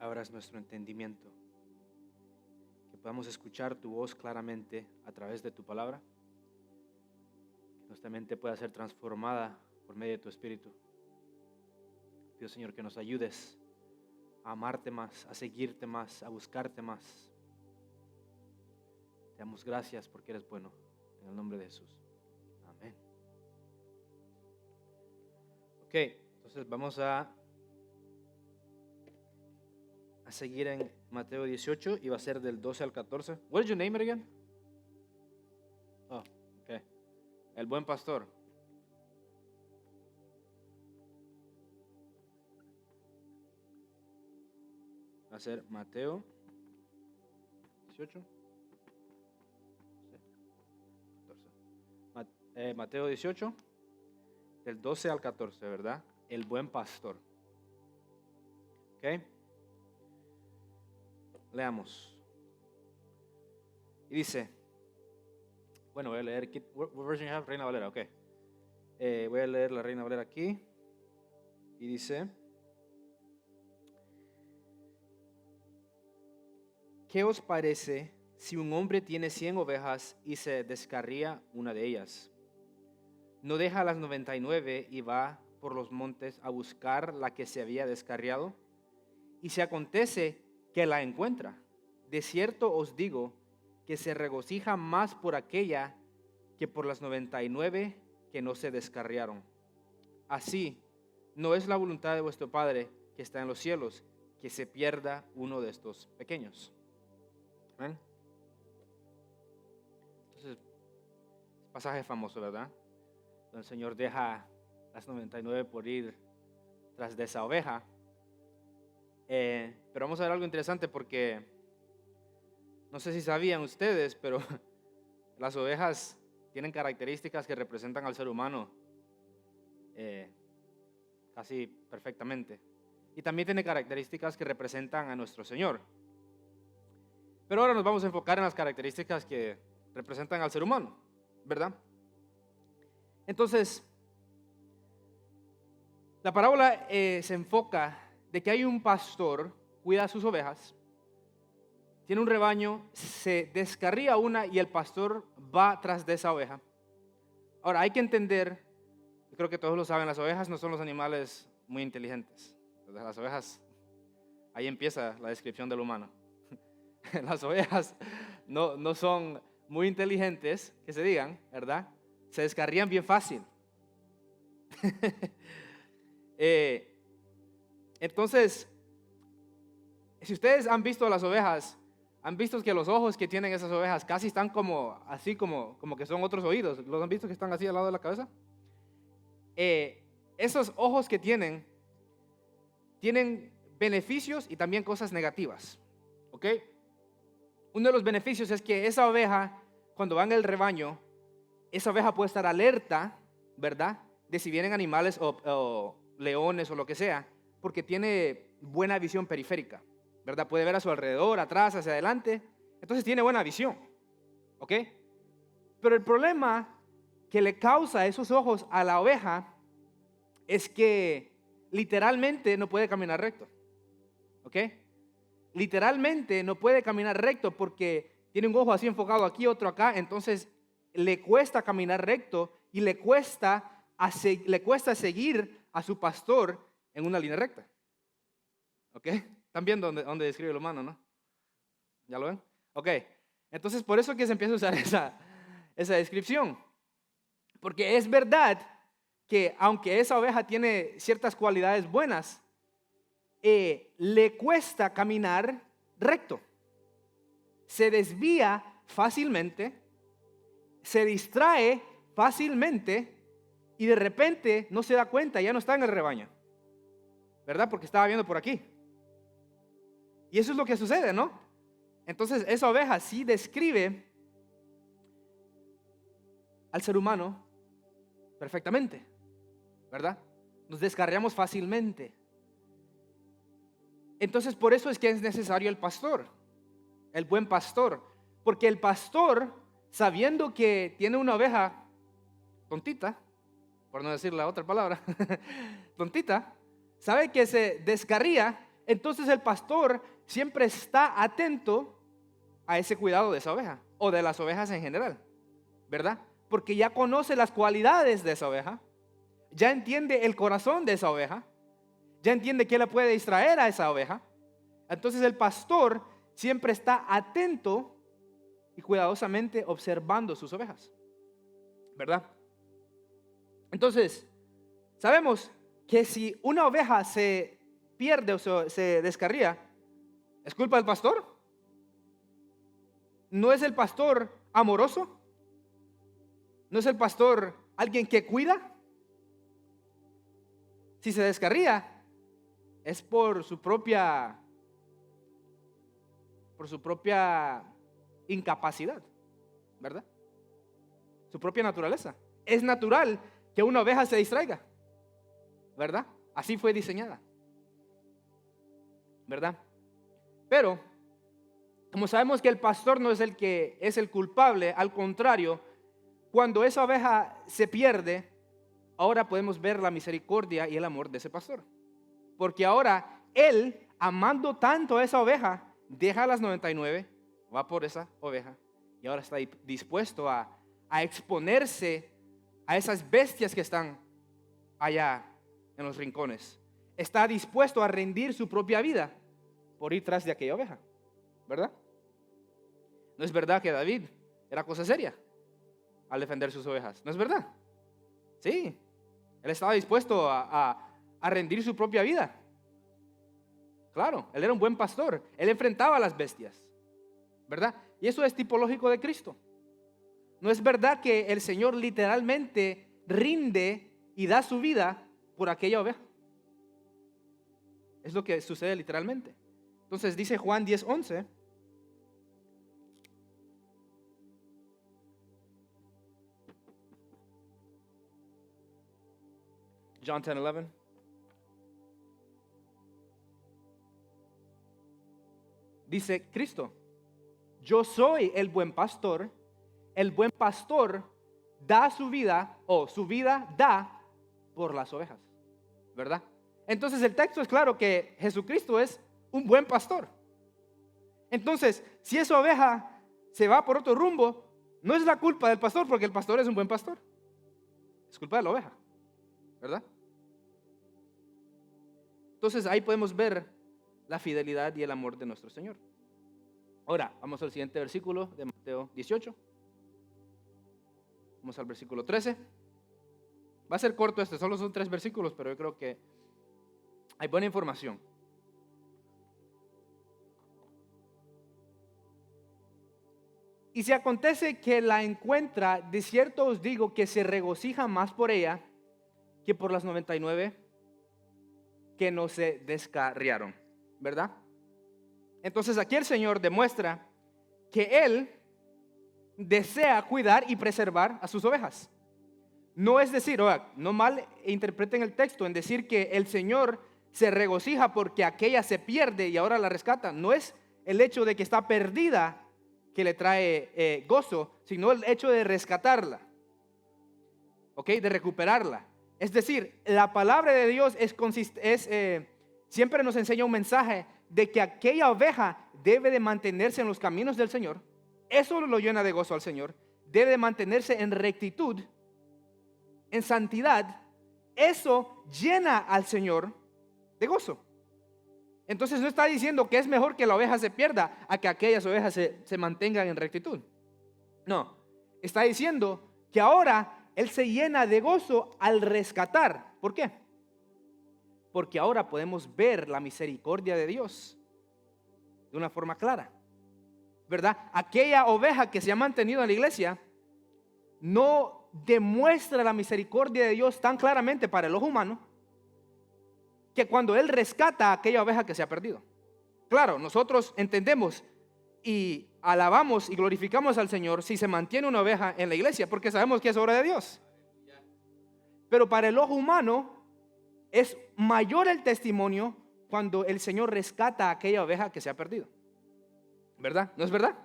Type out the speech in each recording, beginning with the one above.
abras nuestro entendimiento, que podamos escuchar tu voz claramente a través de tu palabra, que nuestra mente pueda ser transformada por medio de tu Espíritu. Pido, Señor, que nos ayudes a amarte más, a seguirte más, a buscarte más. Te damos gracias porque eres bueno, en el nombre de Jesús. Amén. Ok, entonces vamos a seguir en Mateo 18 y va a ser del 12 al 14. What is your name again? Oh, ok. El buen pastor. Va a ser Mateo 18. Mateo 18, del 12 al 14, ¿verdad? El buen pastor. ¿Ok? Leamos. Y dice, bueno, voy a leer, what version you have? Reina Valera, ok. Voy a leer la Reina Valera aquí. Y dice, ¿qué os parece si un hombre tiene 100 ovejas y se descarría una de ellas? ¿No deja las 99 y va por los montes a buscar la que se había descarriado? Y si acontece que la encuentra, de cierto os digo que se regocija más por aquella que por las 99 que no se descarriaron. Así, no es la voluntad de vuestro Padre que está en los cielos que se pierda uno de estos pequeños. ¿Ven? Entonces, pasaje famoso, ¿verdad? Donde el Señor deja las 99 por ir tras de esa oveja. Pero vamos a ver algo interesante porque no sé si sabían ustedes, pero las ovejas tienen características que representan al ser humano casi perfectamente. Y también tiene características que representan a nuestro Señor. Pero ahora nos vamos a enfocar en las características que representan al ser humano, ¿verdad? Entonces, la parábola se enfoca de que hay un pastor, cuida a sus ovejas, tiene un rebaño, se descarría una y el pastor va tras de esa oveja. Ahora, hay que entender, yo creo que todos lo saben, las ovejas no son los animales muy inteligentes. Las ovejas, ahí empieza la descripción del humano. Las ovejas no son muy inteligentes, que se digan, ¿verdad? Se descarrían bien fácil. Entonces, si ustedes han visto las ovejas, han visto que los ojos que tienen esas ovejas casi están como así como que son otros oídos. ¿Los han visto que están así al lado de la cabeza? Esos ojos que tienen beneficios y también cosas negativas. ¿Ok? Uno de los beneficios es que esa oveja, cuando va en el rebaño, esa oveja puede estar alerta, ¿verdad? De si vienen animales o leones o lo que sea, porque tiene buena visión periférica, ¿verdad? Puede ver a su alrededor, atrás, hacia adelante. Entonces tiene buena visión, ¿ok? Pero el problema que le causa esos ojos a la oveja es que literalmente no puede caminar recto, ¿ok? Literalmente no puede caminar recto porque tiene un ojo así enfocado aquí, otro acá. Entonces le cuesta caminar recto y le cuesta seguir a su pastor en una línea recta. ¿Ok? ¿Están viendo dónde describe el humano, no? ¿Ya lo ven? Ok. Entonces por eso que se empieza a usar esa descripción. Porque es verdad que aunque esa oveja tiene ciertas cualidades buenas, le cuesta caminar recto. Se desvía fácilmente, se distrae fácilmente y de repente no se da cuenta, ya no está en el rebaño, ¿verdad? Porque estaba viendo por aquí. Y eso es lo que sucede, ¿no? Entonces esa oveja sí describe al ser humano perfectamente, ¿verdad? Nos descarriamos fácilmente. Entonces por eso es que es necesario el pastor, el buen pastor, porque el pastor, sabiendo que tiene una oveja tontita, por no decir la otra palabra, tontita, sabe que se descarría, Entonces el pastor siempre está atento a ese cuidado de esa oveja o de las ovejas en general, ¿verdad? Porque ya conoce las cualidades de esa oveja, ya entiende el corazón de esa oveja, ya entiende qué le puede distraer a esa oveja. Entonces el pastor siempre está atento y cuidadosamente observando sus ovejas, ¿verdad? Entonces, sabemos que si una oveja se pierde o se descarría, ¿es culpa del pastor? ¿No es el pastor amoroso? ¿No es el pastor alguien que cuida? Si se descarría, es por su propia incapacidad, ¿verdad? Su propia naturaleza. Es natural que una oveja se distraiga, ¿verdad? Así fue diseñada, ¿verdad? Pero, como sabemos que el pastor no es el que es el culpable, al contrario, cuando esa oveja se pierde, ahora podemos ver la misericordia y el amor de ese pastor. Porque ahora él, amando tanto a esa oveja, deja a las 99, va por esa oveja y ahora está dispuesto a exponerse a esas bestias que están allá en los rincones. Está dispuesto a rendir su propia vida por ir tras de aquella oveja, ¿verdad? ¿No es verdad que David era cosa seria al defender sus ovejas? ¿No es verdad? Sí, él estaba dispuesto a rendir su propia vida. Claro, él era un buen pastor, él enfrentaba a las bestias, ¿verdad? Y eso es tipológico de Cristo. ¿No es verdad que el Señor literalmente rinde y da su vida por aquella oveja? Es lo que sucede literalmente. Entonces dice Juan 10:11. John 10:11. Dice Cristo: yo soy el buen pastor da su vida, o su vida da por las ovejas, ¿verdad? Entonces el texto es claro que Jesucristo es un buen pastor. Entonces, si esa oveja se va por otro rumbo, no es la culpa del pastor, porque el pastor es un buen pastor. Es culpa de la oveja, ¿verdad? Entonces ahí podemos ver la fidelidad y el amor de nuestro Señor. Ahora, vamos al siguiente versículo de Mateo 18. Vamos al versículo 13. Va a ser corto este, solo son 3 versículos, pero yo creo que hay buena información. Y si acontece que la encuentra, de cierto os digo que se regocija más por ella que por las 99 que no se descarriaron, ¿verdad? Entonces aquí el Señor demuestra que Él desea cuidar y preservar a sus ovejas. No es decir, no mal interpreten el texto en decir que el Señor se regocija porque aquella se pierde y ahora la rescata. No es el hecho de que está perdida que le trae gozo, sino el hecho de rescatarla, ¿ok? De recuperarla. Es decir, la palabra de Dios siempre nos enseña un mensaje de que aquella oveja debe de mantenerse en los caminos del Señor. Eso lo llena de gozo al Señor. Debe de mantenerse en rectitud, en santidad. Eso llena al Señor de gozo. Entonces no está diciendo que es mejor que la oveja se pierda a que aquellas ovejas se mantengan en rectitud. No, está diciendo que ahora Él se llena de gozo al rescatar. ¿Por qué? Porque ahora podemos ver la misericordia de Dios de una forma clara, ¿verdad? Aquella oveja que se ha mantenido en la iglesia no demuestra la misericordia de Dios tan claramente para el ojo humano que cuando Él rescata a aquella oveja que se ha perdido. Claro, nosotros entendemos y alabamos y glorificamos al Señor si se mantiene una oveja en la iglesia, porque sabemos que es obra de Dios. Pero para el ojo humano es mayor el testimonio cuando el Señor rescata a aquella oveja que se ha perdido, ¿verdad? ¿No es verdad?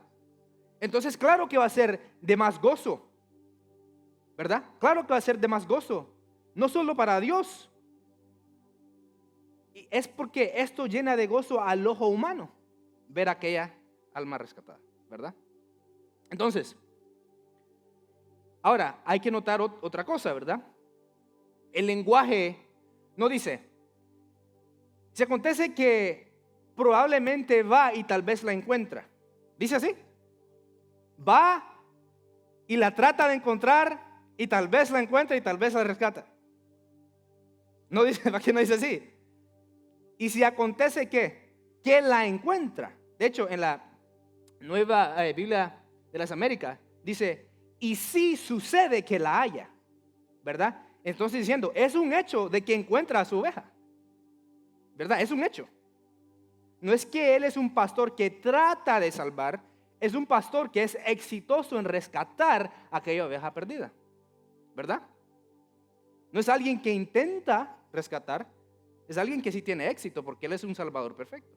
Entonces claro que va a ser de más gozo, ¿verdad? Claro que va a ser de más gozo, no solo para Dios, Y es porque esto llena de gozo al ojo humano, ver aquella alma rescatada, ¿verdad? Entonces, ahora hay que notar otra cosa, ¿verdad? El lenguaje no dice, si acontece que probablemente va y tal vez la encuentra. Dice así, va y la trata de encontrar y tal vez la encuentra y tal vez la rescata. No dice, ¿para qué no dice así? Y si acontece que la encuentra. De hecho, en la nueva Biblia de las Américas dice, y si sucede que la haya, ¿verdad? Entonces diciendo, es un hecho de que encuentra a su oveja, ¿verdad? Es un hecho. No es que él es un pastor que trata de salvar, es un pastor que es exitoso en rescatar a aquella oveja perdida, ¿verdad? No es alguien que intenta rescatar, es alguien que sí tiene éxito porque él es un salvador perfecto,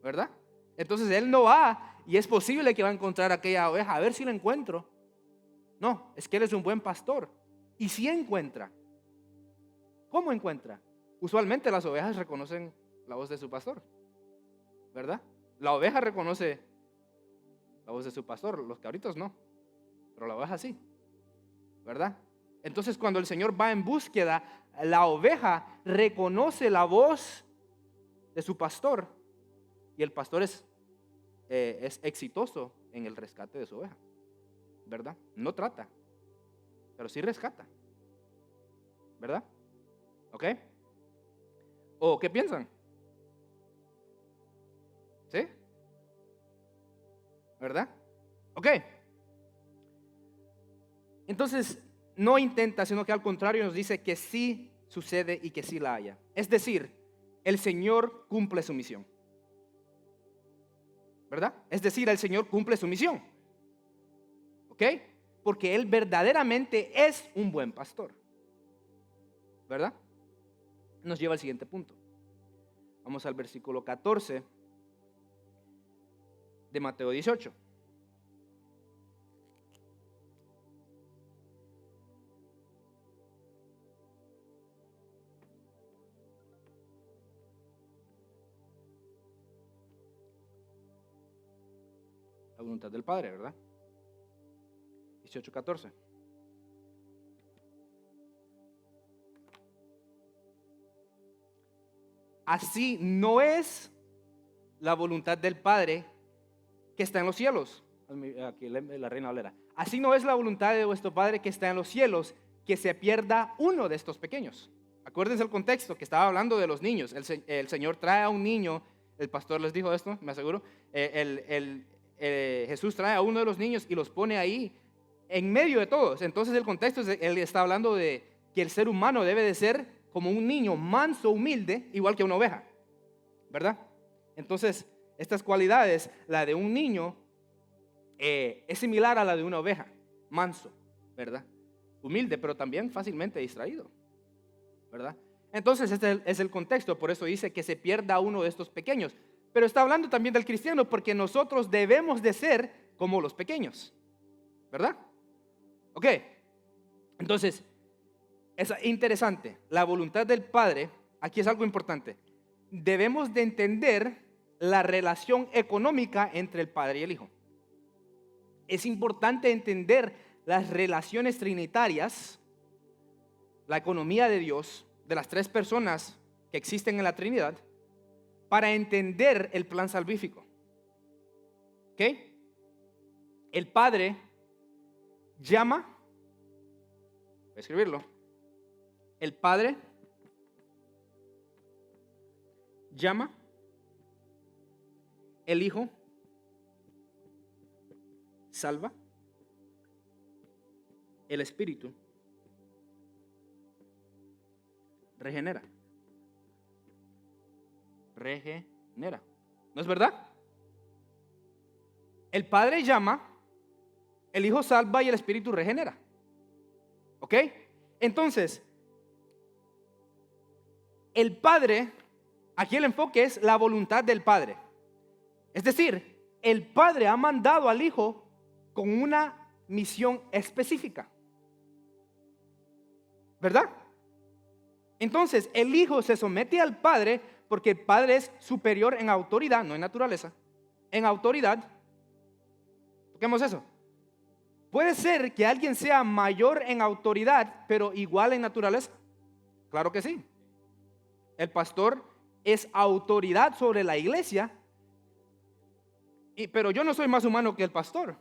¿verdad? Entonces él no va y es posible que va a encontrar a aquella oveja, a ver si la encuentro. No, es que él es un buen pastor. Y si encuentra, ¿cómo encuentra? Usualmente las ovejas reconocen la voz de su pastor, ¿verdad? La oveja reconoce la voz de su pastor, los cabritos no, pero la oveja sí, ¿verdad? Entonces cuando el Señor va en búsqueda, la oveja reconoce la voz de su pastor y el pastor es exitoso en el rescate de su oveja, ¿verdad? No trata, pero sí rescata, ¿verdad? ¿Ok? ¿O qué piensan? ¿Sí? ¿Verdad? Ok. Entonces, no intenta, sino que al contrario nos dice que sí sucede y que sí la haya. Es decir, el Señor cumple su misión, ¿verdad? Es decir, el Señor cumple su misión, ¿ok? Porque Él verdaderamente es un buen pastor, ¿verdad? Nos lleva al siguiente punto. Vamos al versículo 14 de Mateo 18. La voluntad del Padre, ¿verdad? 18:14. Así no es la voluntad del Padre que está en los cielos. Aquí la Reina Valera. Así no es la voluntad de vuestro Padre que está en los cielos, que se pierda uno de estos pequeños. Acuérdense el contexto, que estaba hablando de los niños. El Señor trae a un niño, el pastor les dijo esto, me aseguro. Jesús trae a uno de los niños y los pone ahí en medio de todos. Entonces el contexto es, él está hablando de que el ser humano debe de ser como un niño manso, humilde, igual que una oveja, ¿verdad? Entonces estas cualidades, la de un niño es similar a la de una oveja, manso, ¿verdad? Humilde, pero también fácilmente distraído, ¿verdad? Entonces este es el contexto, por eso dice que se pierda uno de estos pequeños. Pero está hablando también del cristiano, porque nosotros debemos de ser como los pequeños, ¿verdad? Ok, entonces es interesante, la voluntad del Padre, aquí es algo importante. Debemos de entender la relación económica entre el Padre y el Hijo. Es importante entender las relaciones trinitarias, la economía de Dios, de las tres personas que existen en la Trinidad, para entender el plan salvífico. ¿Ok? El Padre llama, voy a escribirlo, el Padre llama, el Hijo salva, el Espíritu regenera. Regenera. ¿No es verdad? El Padre llama, el Hijo salva y el Espíritu regenera. ¿Ok? Entonces, el Padre, aquí el enfoque es la voluntad del Padre. Es decir, el Padre ha mandado al Hijo con una misión específica, ¿verdad? Entonces, el hijo se somete al padre porque el padre es superior en autoridad, no en naturaleza, en autoridad. Toquemos eso. ¿Puede ser que alguien sea mayor en autoridad, pero igual en naturaleza? Claro que sí. El pastor es autoridad sobre la iglesia, pero yo no soy más humano que el pastor,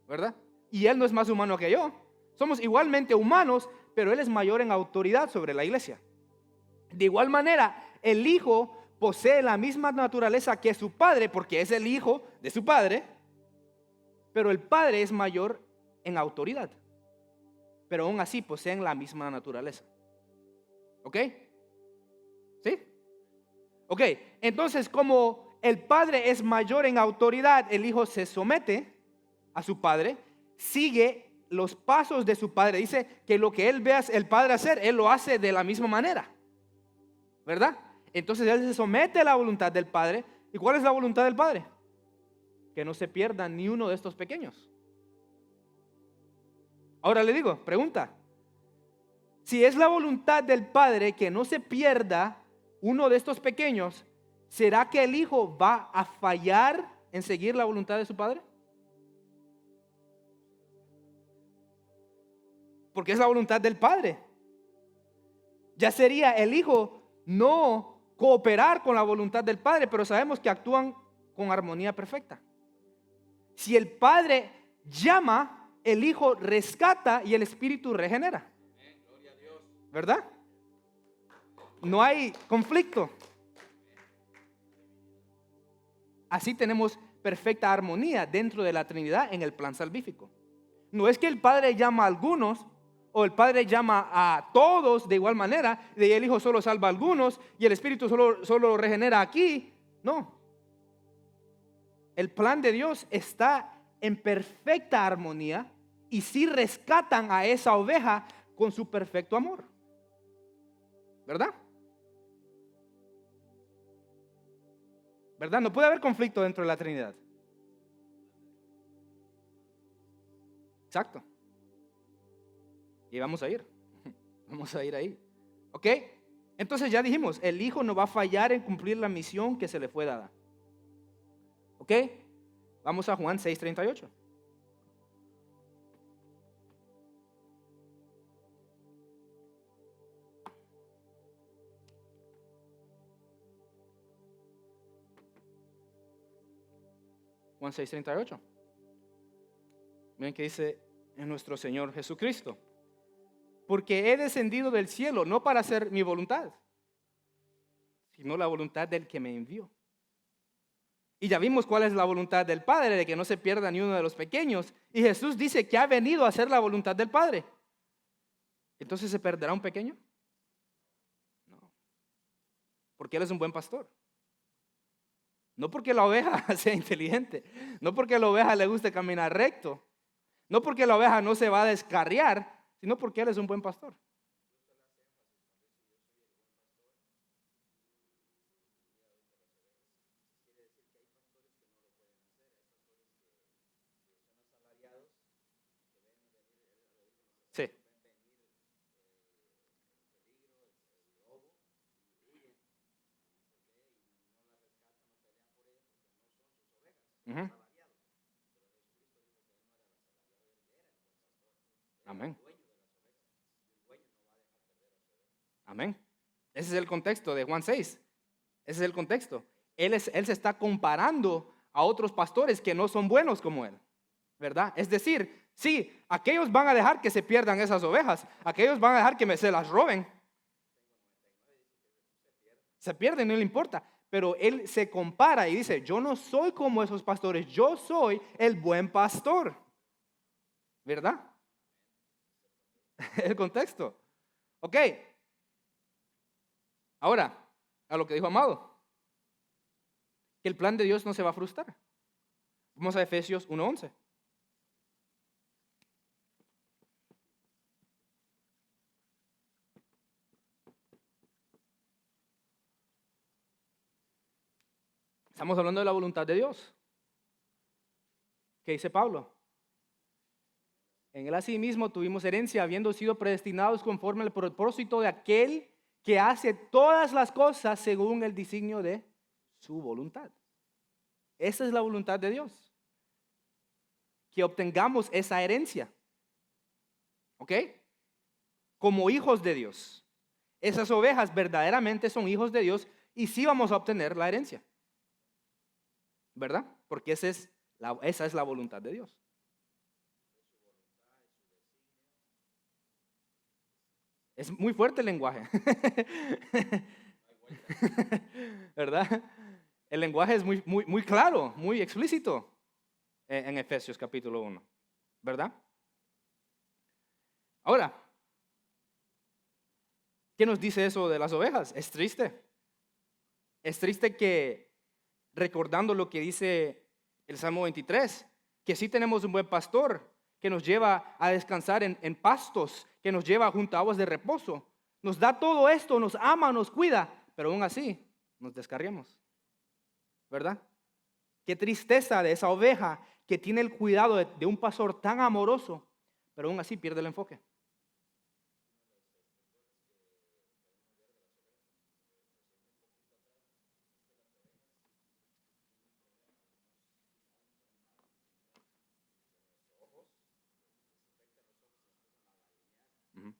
¿verdad? Y él no es más humano que yo. Somos igualmente humanos, pero él es mayor en autoridad sobre la iglesia. De igual manera, el hijo posee la misma naturaleza que su padre, porque es el hijo de su padre, pero el padre es mayor en autoridad. Pero aún así poseen la misma naturaleza. ¿Ok? ¿Sí? Ok, entonces como el padre es mayor en autoridad, el hijo se somete a su padre, sigue los pasos de su padre. Dice que lo que él ve el padre hacer, él lo hace de la misma manera, ¿verdad? Entonces él se somete a la voluntad del padre. ¿Y cuál es la voluntad del padre? Que no se pierda ni uno de estos pequeños. Ahora le digo, pregunta, si es la voluntad del padre que no se pierda uno de estos pequeños, ¿será que el hijo va a fallar en seguir la voluntad de su padre? Porque es la voluntad del padre. Ya sería el hijo no cooperar con la voluntad del padre, pero sabemos que actúan con armonía perfecta. Si el padre llama, el hijo rescata y el espíritu regenera. ¿Verdad? No hay conflicto. Así tenemos perfecta armonía dentro de la Trinidad en el plan salvífico. No es que el Padre llama a algunos o el Padre llama a todos de igual manera y el Hijo solo salva a algunos y el Espíritu solo regenera aquí. No. El plan de Dios está en perfecta armonía y sí rescatan a esa oveja con su perfecto amor. ¿Verdad? ¿Verdad? No puede haber conflicto dentro de la Trinidad. Exacto. Y vamos a ir. Vamos a ir ahí. ¿Ok? Entonces ya dijimos, el Hijo no va a fallar en cumplir la misión que se le fue dada. ¿Ok? Vamos a Juan 6:38. Juan 6:38. Miren que dice en nuestro Señor Jesucristo: porque he descendido del cielo no para hacer mi voluntad, sino la voluntad del que me envió. Y ya vimos cuál es la voluntad del Padre, de que no se pierda ni uno de los pequeños. Y Jesús dice que ha venido a hacer la voluntad del Padre. ¿Entonces se perderá un pequeño? No, porque Él es un buen pastor. No porque la oveja sea inteligente, no porque la oveja le guste caminar recto, no porque la oveja no se va a descarriar, sino porque Él es un buen pastor. Sí. Uh-huh. Amén. Amén. Ese es el contexto de Juan 6. Ese es el contexto. Él se está comparando a otros pastores que no son buenos como él, ¿verdad? Es decir, sí, aquellos van a dejar que se pierdan esas ovejas, aquellos van a dejar que se las roben. Se pierden, no le importa, pero él se compara y dice, yo no soy como esos pastores, yo soy el buen pastor, ¿verdad? El contexto. Ok. Ahora, a lo que dijo Amado, que el plan de Dios no se va a frustrar. Vamos a Efesios 1:11. Estamos hablando de la voluntad de Dios. ¿Qué dice Pablo? En él asimismo tuvimos herencia, habiendo sido predestinados conforme al propósito de aquel que hace todas las cosas según el designio de su voluntad. Esa es la voluntad de Dios, que obtengamos esa herencia, ¿ok? Como hijos de Dios. Esas ovejas verdaderamente son hijos de Dios y sí vamos a obtener la herencia, ¿verdad? Porque esa es la voluntad de Dios. Es muy fuerte el lenguaje, ¿verdad? El lenguaje es muy claro, muy explícito en Efesios capítulo 1, ¿verdad? Ahora, ¿qué nos dice eso de las ovejas? Es triste. Es triste que, recordando lo que dice el Salmo 23, que sí tenemos un buen pastor que nos lleva a descansar en pastos, que nos lleva junto a aguas de reposo. Nos da todo esto, nos ama, nos cuida, pero aún así nos descarriamos, ¿verdad? Qué tristeza de esa oveja que tiene el cuidado de un pastor tan amoroso, pero aún así pierde el enfoque. Ujú.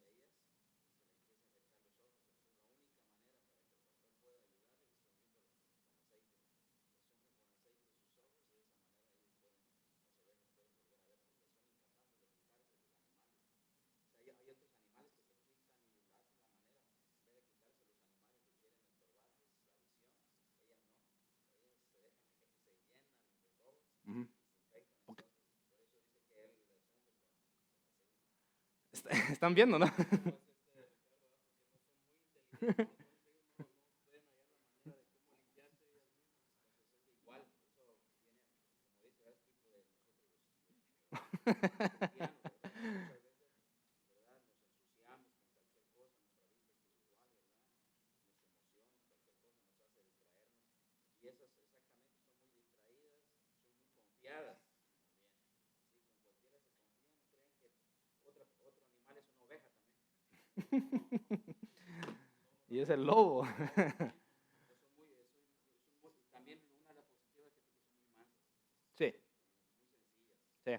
Ujú. Ok. Están viendo, ¿no? Y es el lobo. Sí, sí,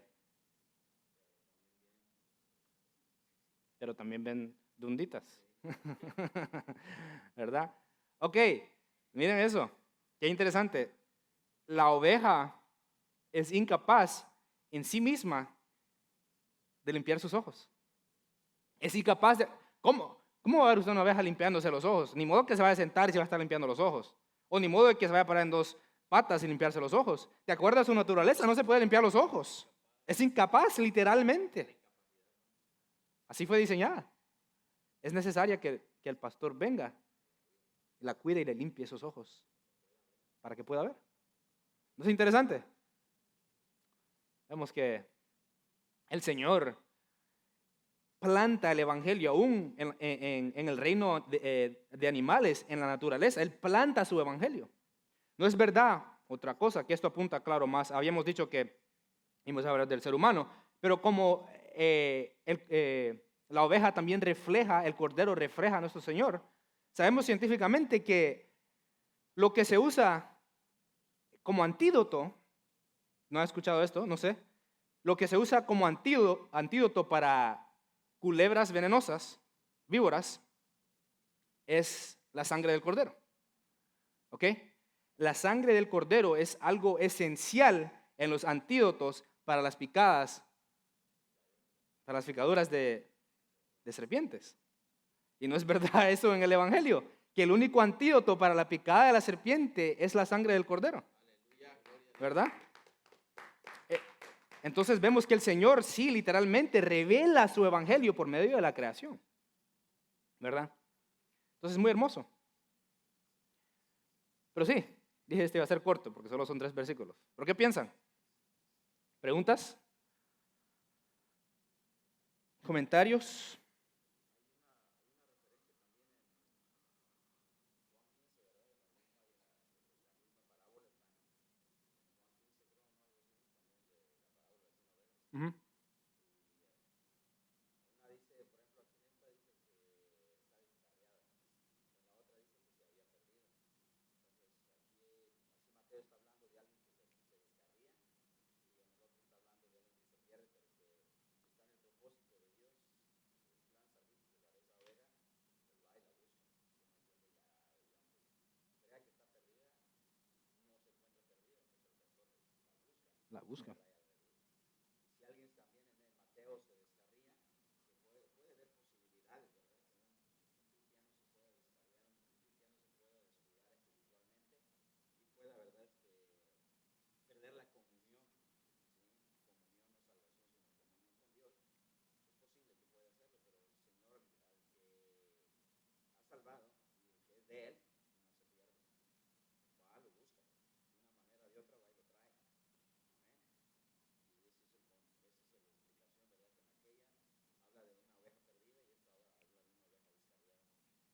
pero también ven dunditas. ¿Verdad? Ok, miren eso. Qué interesante. La oveja es incapaz en sí misma de limpiar sus ojos. Es incapaz de... ¿Cómo va a ver usted una oveja limpiándose los ojos? Ni modo que se vaya a sentar y se va a estar limpiando los ojos. O ni modo de que se vaya a parar en dos patas y limpiarse los ojos. De acuerdo a su naturaleza, no se puede limpiar los ojos. Es incapaz, literalmente. Así fue diseñada. Es necesaria que el pastor venga, la cuide y le limpie esos ojos para que pueda ver. ¿No es interesante? Vemos que el Señor planta el evangelio aún en el reino de animales, en la naturaleza. Él planta su evangelio. No es verdad, otra cosa, que esto apunta claro más. Habíamos dicho que íbamos a hablar del ser humano, pero como la oveja también refleja, el cordero refleja a nuestro Señor, sabemos científicamente que lo que se usa como antídoto, ¿no ha escuchado esto? No sé. Lo que se usa como antídoto para culebras venenosas, víboras, es la sangre del cordero. ¿Ok? La sangre del cordero es algo esencial en los antídotos para las picadas, para las picaduras de serpientes. Y no es verdad eso en el Evangelio, que el único antídoto para la picada de la serpiente es la sangre del cordero. ¿Verdad? Entonces vemos que el Señor sí literalmente revela su evangelio por medio de la creación. ¿Verdad? Entonces es muy hermoso. Pero sí, dije este iba a ser corto porque solo son 3 versículos. ¿Pero qué piensan? ¿Preguntas? ¿Comentarios? Ujú. La busca.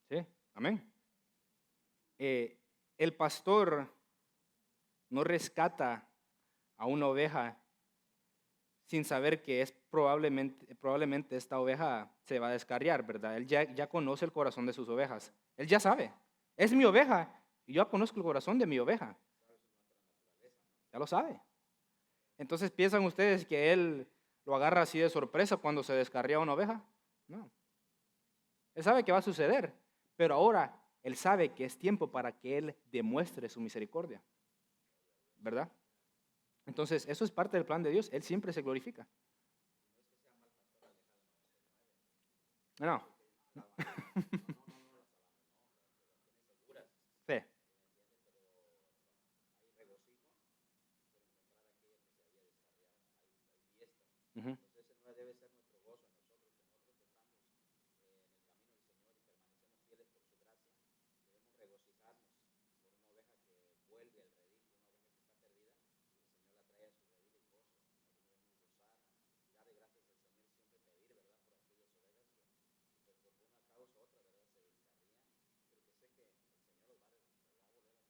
Sí, amén. El pastor no rescata a una oveja sin saber que es probablemente esta oveja se va a descarriar, ¿verdad? Él ya conoce el corazón de sus ovejas. Él ya sabe, es mi oveja y yo conozco el corazón de mi oveja. Ya lo sabe. Entonces, ¿piensan ustedes que él lo agarra así de sorpresa cuando se descarría una oveja? No. Él sabe que va a suceder, pero ahora él sabe que es tiempo para que él demuestre su misericordia, ¿verdad? Entonces, eso es parte del plan de Dios. Él siempre se glorifica. No. Sí. Ujú.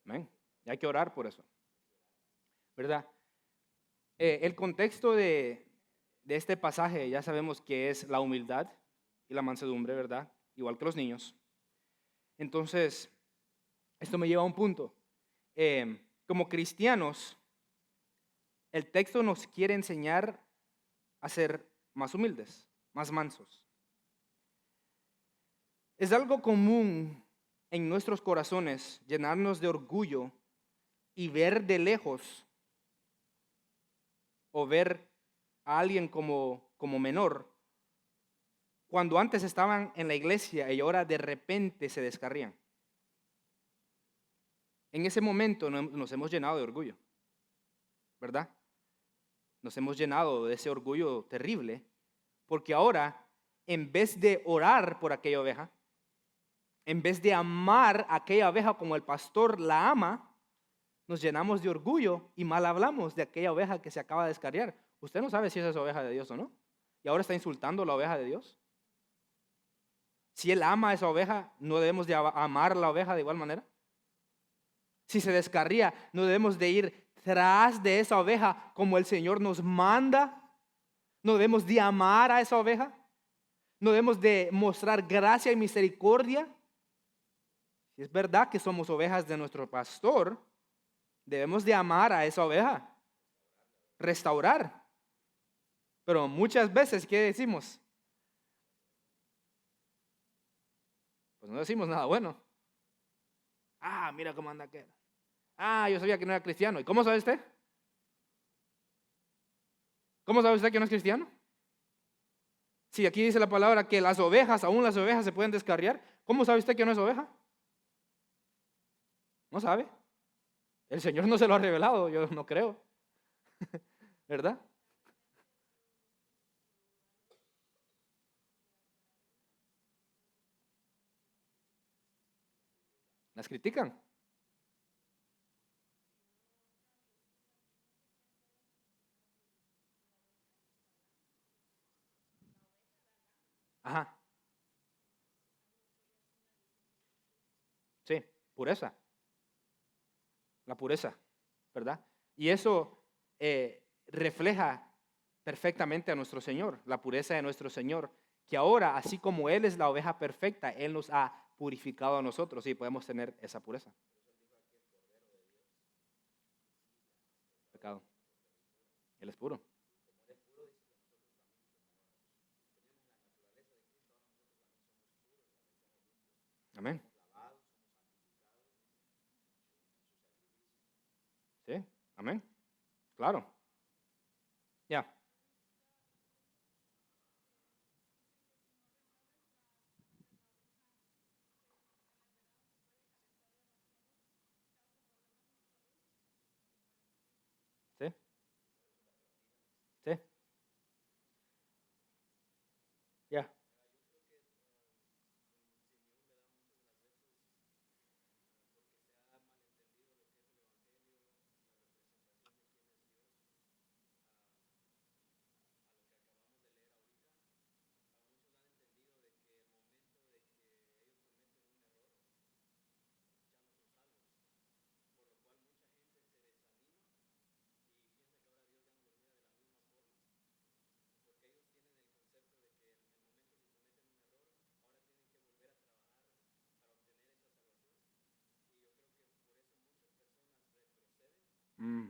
Amén. Y hay que orar por eso, ¿verdad? El contexto de este pasaje ya sabemos que es la humildad y la mansedumbre, ¿verdad? Igual que los niños. Entonces, esto me lleva a un punto. Como cristianos, el texto nos quiere enseñar a ser más humildes, más mansos. Es algo común en nuestros corazones llenarnos de orgullo y ver de lejos o ver a alguien como menor cuando antes estaban en la iglesia y ahora de repente se descarrían. En ese momento nos hemos llenado de orgullo, ¿verdad? Nos hemos llenado de ese orgullo terrible, porque ahora, en vez de orar por aquella oveja, en vez de amar a aquella oveja como el pastor la ama, nos llenamos de orgullo y mal hablamos de aquella oveja que se acaba de descarriar. Usted no sabe si esa es oveja de Dios o no. Y ahora está insultando a la oveja de Dios. Si él ama a esa oveja, ¿no debemos de amar a la oveja de igual manera? Si se descarría, ¿no debemos de ir tras de esa oveja como el Señor nos manda? ¿No debemos de amar a esa oveja? ¿No debemos de mostrar gracia y misericordia? Si es verdad que somos ovejas de nuestro pastor, debemos de amar a esa oveja, restaurar. Pero muchas veces, ¿qué decimos? Pues no decimos nada bueno. Ah, mira cómo anda aquel. Ah, yo sabía que no era cristiano. ¿Y cómo sabe usted? ¿Cómo sabe usted que no es cristiano? Si aquí dice la palabra que las ovejas, aún las ovejas se pueden descarriar, ¿cómo sabe usted que no es oveja? No sabe. El Señor no se lo ha revelado, yo no creo. ¿Verdad? Las critican. Ajá. Sí, pureza. La pureza, ¿verdad? Y eso refleja perfectamente a nuestro Señor, la pureza de nuestro Señor, que ahora, así como Él es la oveja perfecta, Él nos ha purificado a nosotros y podemos tener esa pureza. Pecado. Él es puro. Amén. Sí, amén. Claro. Ya. Sí, sí, ya. Mm.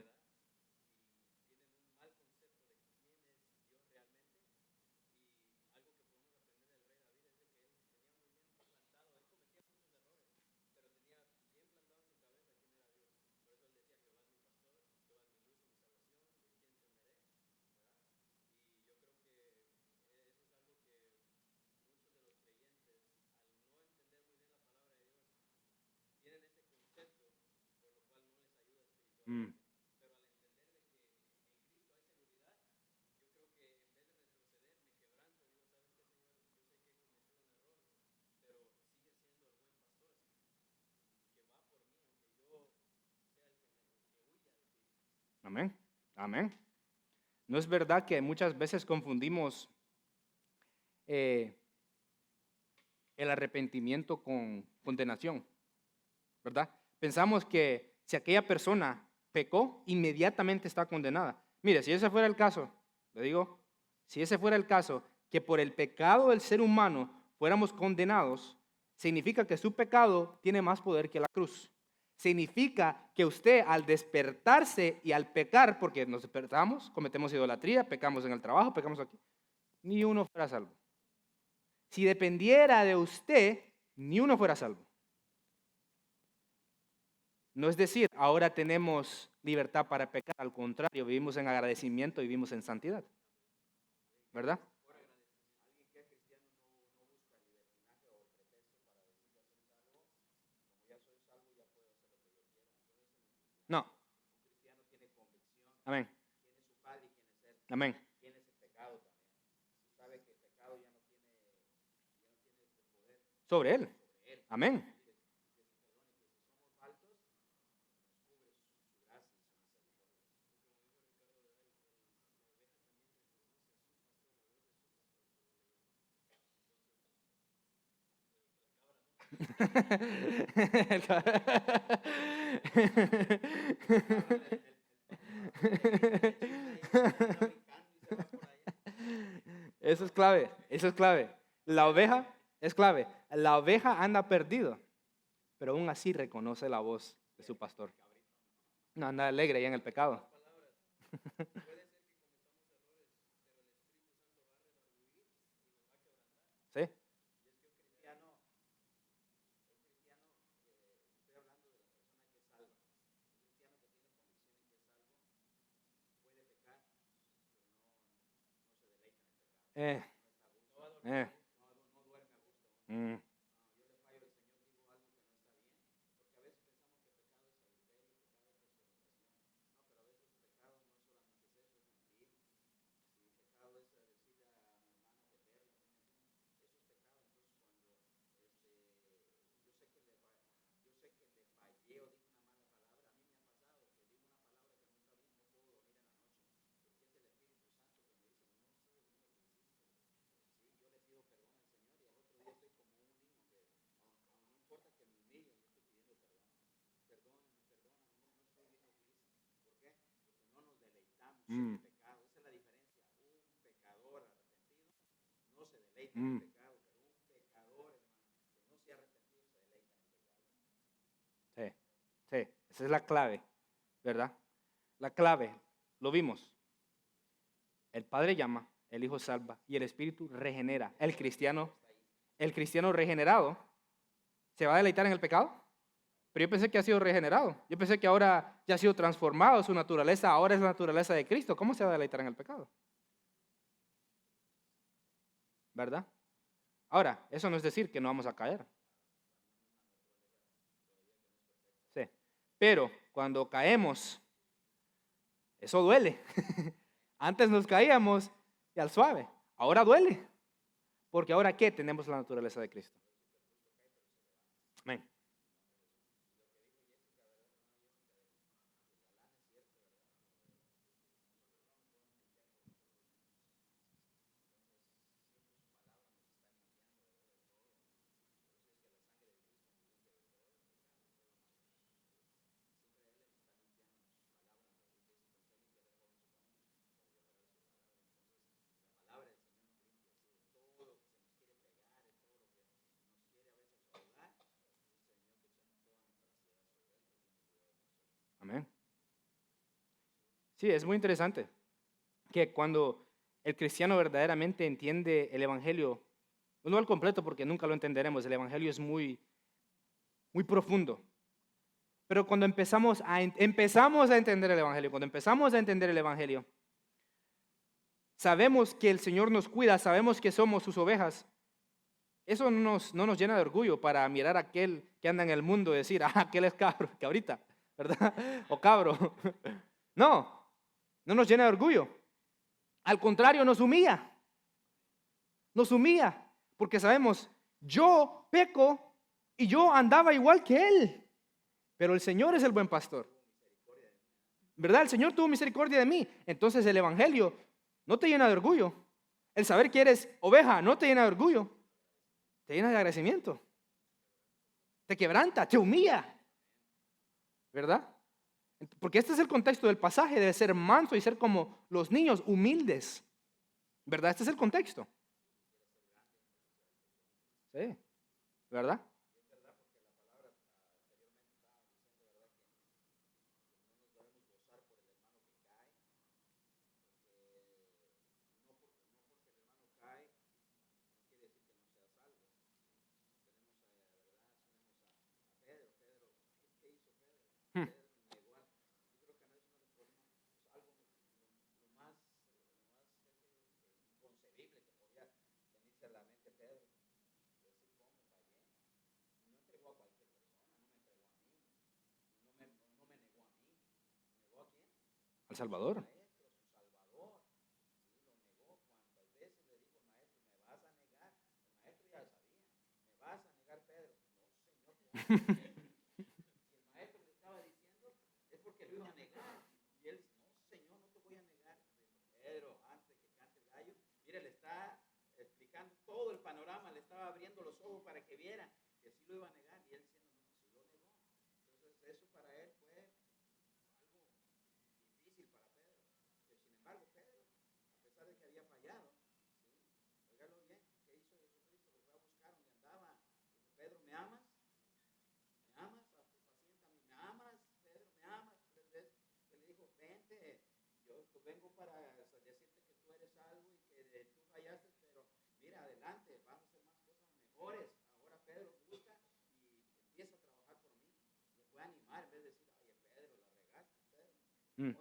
Mm. Amén. Amén. ¿No es verdad que muchas veces confundimos eh, el arrepentimiento con condenación? ¿Verdad? Pensamos que si aquella persona pecó, inmediatamente está condenada. Mire, si ese fuera el caso, le digo, si ese fuera el caso, que por el pecado del ser humano fuéramos condenados, significa que su pecado tiene más poder que la cruz. Significa que usted al despertarse y al pecar, porque nos despertamos, cometemos idolatría, pecamos en el trabajo, pecamos aquí, ni uno fuera salvo. Si dependiera de usted, ni uno fuera salvo. No es decir, ahora tenemos libertad para pecar, al contrario, vivimos en agradecimiento, vivimos en santidad, ¿verdad? No, amén, amén. Sobre él, amén. Eso es clave, eso es clave. La oveja es clave. La oveja anda perdido, pero aún así reconoce la voz de su pastor. No anda alegre ya en el pecado. ¿Sí? Eh, eh, mm, mm, mm. Sí, sí, esa es la clave, ¿verdad? La clave, lo vimos. El Padre llama, el Hijo salva y el Espíritu regenera. El cristiano regenerado, ¿se va a deleitar en el pecado? Pero yo pensé que ha sido regenerado. Yo pensé que ahora ya ha sido transformado. Su naturaleza ahora es la naturaleza de Cristo. ¿Cómo se va a deleitar en el pecado? ¿Verdad? Ahora, eso no es decir que no vamos a caer. Sí. Pero cuando caemos, eso duele. Antes nos caíamos y al suave. Ahora duele. Porque ahora, ¿qué? Tenemos la naturaleza de Cristo. Amén. Amén. Sí, es muy interesante que cuando el cristiano verdaderamente entiende el Evangelio, no al completo porque nunca lo entenderemos, el Evangelio es muy, muy profundo. Pero cuando empezamos a entender el Evangelio, cuando empezamos a entender el Evangelio, sabemos que el Señor nos cuida, sabemos que somos sus ovejas. Eso no nos llena de orgullo para mirar a aquel que anda en el mundo y decir, aquel es cabro, que ahorita, ¿verdad? O cabro. No, no nos llena de orgullo. Al contrario, nos humilla, porque sabemos, yo peco y yo andaba igual que él, pero el Señor es el buen pastor, ¿verdad? El Señor tuvo misericordia de mí. Entonces el Evangelio no te llena de orgullo. El saber que eres oveja no te llena de orgullo, te llena de agradecimiento, te quebranta, te humilla, ¿verdad? Porque este es el contexto del pasaje, debe ser manso y ser como los niños, humildes, ¿verdad? Este es el contexto. Sí, ¿verdad? Hmm. Al Salvador. Mm.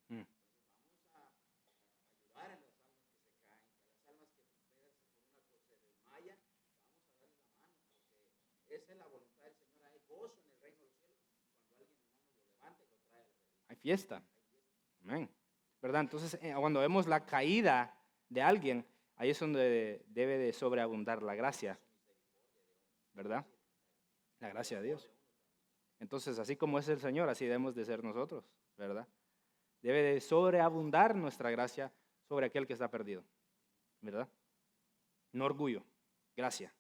Mm. Hay fiesta. Amén. ¿Verdad? Entonces, cuando vemos la caída de alguien, ahí es donde debe de sobreabundar la gracia, ¿verdad? La gracia de Dios. Entonces, así como es el Señor, así debemos de ser nosotros, ¿verdad? Debe de sobreabundar nuestra gracia sobre aquel que está perdido, ¿verdad? No orgullo, gracia.